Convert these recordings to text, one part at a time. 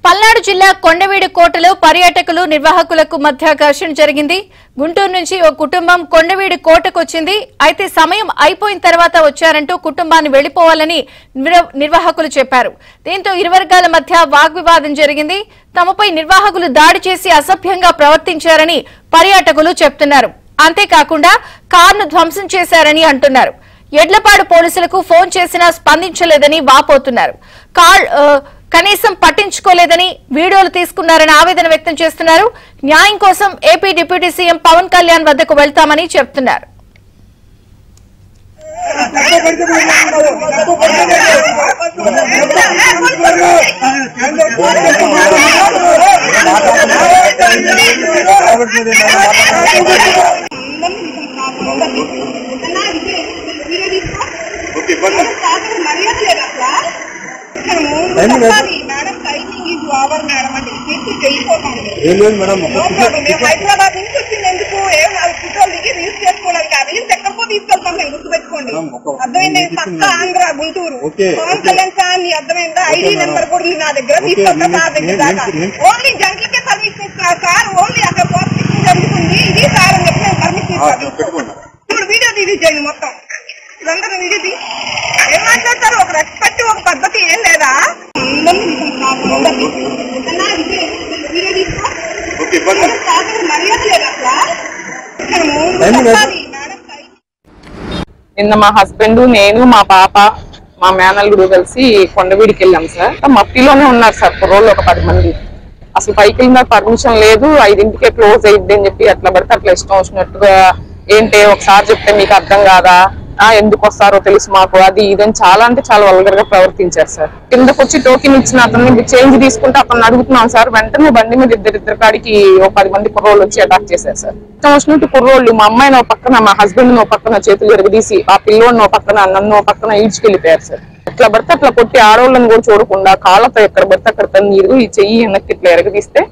పల్నాడు జిల్లా కొండవీడు కోటలో పర్యాటకులు నిర్వాహకులకు మధ్య ఘర్షణ జరిగింది. గుంటూరు నుంచి ఓ కుటుంబం కొండవీడు కోటకు వచ్చింది. అయితే సమయం అయిపోయిన తర్వాత వచ్చారంటూ కుటుంబాన్ని వెళ్లిపోవాలని నిర్వాహకులు చెప్పారు. దీంతో ఇరు వర్గాల మధ్య వాగ్వివాదం జరిగింది. తమపై నిర్వాహకులు దాడి చేసి అసభ్యంగా ప్రవర్తించారని పర్యాటకులు చెప్తున్నారు. అంతేకాకుండా కారును ధ్వంసం చేశారని అంటున్నారు. ఎడ్లపాడు పోలీసులకు ఫోన్ చేసినా స్పందించలేదని వాపోతున్నారు. కనీసం పట్టించుకోలేదని వీడియోలు తీసుకున్నారని ఆవేదన వ్యక్తం చేస్తున్నారు. న్యాయం కోసం AP deputy CM Pawan Kalyan వద్దకు వెళ్తామని చెప్తున్నారు. హైదరాబాద్ నుంచి వచ్చిందెందుకు ఫోటోలు దిగి రీల్స్ చేసుకోవడానికి కాదు, ఎక్కడికో తీసుకెళ్తాం. మేము గుర్తుపెట్టుకోండి, అర్థమైంది. పక్క ఆంధ్ర గుంటూరు పవన్ కళ్యాణ్ సార్ ని అర్థమైందా? ఐడి నెంబర్ కూడా నా దగ్గర తీసుకొస్తా. సార్ దగ్గర దాకా ఓన్లీ జంటలకే పర్మిషన్ ఇస్తున్నారు సార్. ఓన్లీ అక్కడ ప్రాసిక్యూషన్ జరుగుతుంది. ఇది సార్ అని చెప్పి నేను పర్మిషన్ ఇస్తాను. ఇప్పుడు వీడియో రిలీజ్ చేయండి మొత్తం. ఇదంతా వీడియో ఏం మాట్లాడతారు? ఒక రెస్పెక్ట్, ఒక పద్ధతి ఏం లేదా? నిన్న మా హస్బెండ్, నేను, మా పాప, మా మేనల్లుడు కలిసి కొండవీడికి వెళ్ళాం సార్. మట్టిలోనే ఉన్నారు సార్ కుర్రోళ్ళు ఒక 10 మంది. అసలు పైకి వెళ్ళిన పర్మిషన్ లేదు, 5ంటికే క్లోజ్ అయ్యిద్ది అని చెప్పి అట్లా పడితే అట్లా ఇష్టం వచ్చినట్టుగా, ఏంటి ఒకసారి చెప్తే మీకు అర్థం కాదా, ఎందుకు వస్తారో తెలుసు మాకు, అది ఇదని చాలా అంటే చాలా వల్గర్ గా ప్రవర్తించారు సార్. కిందకు వచ్చి టోకెన్ ఇచ్చిన అతన్ని చేంజ్ తీసుకుంటే అతను అడుగుతున్నాం సార్. వెంటనే బండి మీద ఇద్దరు కాడికి ఒక 10 మంది కుర్రోళ్ళు వచ్చి అటాక్ చేశారు సార్. ఇష్టం వచ్చినట్టు కుర్రోళ్ళు మా అమ్మాయిని ఒక పక్కన, మా హస్బెండ్ ఒక పక్కన చేతులు ఎరగదీసి, ఆ పిల్లోడిని ఒక పక్కన, నన్ను ఒక పక్కన ఈడ్చుకెళ్ళిపోయారు సార్. ఎట్లా పడితే అట్లా కొట్టి ఆడవాళ్ళని కూడా చూడకుండా కాళ్ళతో ఎక్కడ పడితే అక్కడ తన్నీరు ఈ చెయ్యి వెనక్కి ఇట్లా ఎరగదీస్తే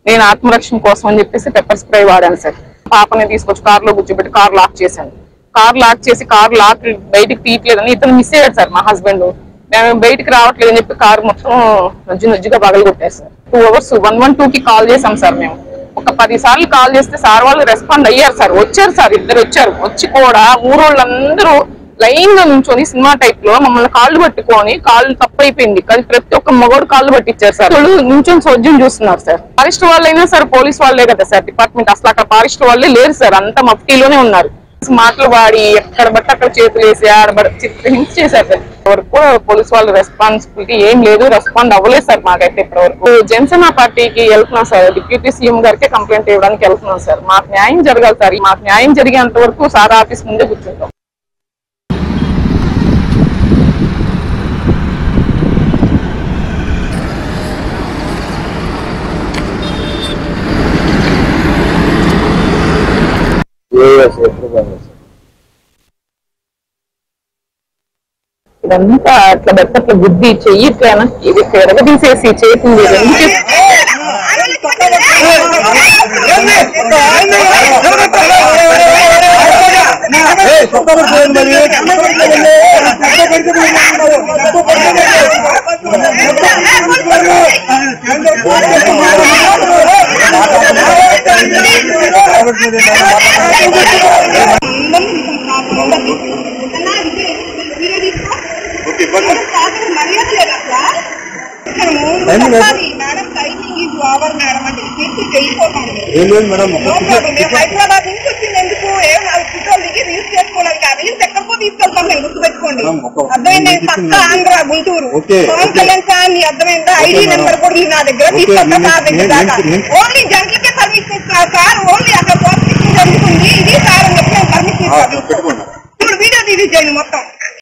నేను ఆత్మరక్షణ కోసం అని చెప్పేసి పెప్పర్ స్ప్రే వాడాను సార్. పాపని తీసుకొచ్చి కారులో కూర్చోబెట్టి కారు లాక్ చేశాను. కార్ లాక్ చేసి కారు లాక్ బయటికి తీయట్లేదని ఇతను మిస్ అయ్యాడు సార్. మా హస్బెండ్ మేము బయటికి రావట్లేదని చెప్పి కారు మొత్తం నజ్జుగా పగలగొట్టారు సార్. 2 hours 112కి కాల్ చేసాం సార్. మేము ఒక 10 సార్లు కాల్ చేస్తే సార్ వాళ్ళు రెస్పాండ్ అయ్యారు సార్. వచ్చారు సార్, ఇద్దరు వచ్చారు. వచ్చి కూడా ఊరోళ్ళందరూ లైన్ గా నుంచొని సినిమా టైప్ లో మమ్మల్ని కాళ్ళు పట్టుకొని, కాళ్ళు తప్పైపోయింది కానీ ప్రతి ఒక్క మగోడు కాళ్ళు పట్టించారు సార్. వాళ్ళు నుంచొని సోద్యం చూస్తున్నారు సార్. ఫారెస్ట్ వాళ్ళైనా సార్, పోలీస్ వాళ్ళే కదా సార్ డిపార్ట్మెంట్. అసలు అక్కడ ఫారెస్ట్ వాళ్ళే లేరు సార్, అంతా మఫ్టీలోనే ఉన్నారు. మాటలు వాడి ఎక్కడ బట్టి అక్కడ చేతులు వేసి హింస చేశారు సార్. వరకు కూడా పోలీస్ వాళ్ళ రెస్పాన్సిబిలిటీ ఏం లేదు, రెస్పాండ్ అవ్వలేదు సార్ మాకైతే ఇప్పటి వరకు. జనసేన పార్టీకి వెళ్తున్నాం సార్, డిప్యూటీ సీఎం గారికి కంప్లైంట్ ఇవ్వడానికి వెళ్తున్నాం సార్. మాకు న్యాయం జరగాలి సార్. మాకు న్యాయం జరిగేంత వరకు సార్ ఆఫీస్ ముందే కూర్చుంటాం. ఇదంతా అట్లా పెద్ద అట్లా బుద్ధి చెయ్యి ఇట్లా ఇది తిరగదీసేసి చేసింది హైదరాబాద్ నుంచి వచ్చిందెందుకు ఫోటోలు దిగి రీల్స్ చేసుకోవడానికి కాదు, ఎక్కడికో తీసుకెళ్తాం. మేము గుర్తుపెట్టుకోండి, అర్థమైంది. పక్క ఆంధ్ర గుంటూరు పవన్ కళ్యాణ్ సార్ ని అర్థమైందా? ఐడి నెంబర్ కూడా నా దగ్గర తీసుకొస్తా. సార్ దగ్గర దాకా ఓన్లీ జంటలకే పర్మిషన్ ఇస్తున్నారు సార్. ఓన్లీ అక్కడ ప్రాసిక్యూషన్ జరుగుతుంది. ఇది సార్ అని చెప్పి నేను పర్మిషన్ ఇస్తాను. ఇప్పుడు వీడియో రిలీజ్ చేయండి మొత్తం.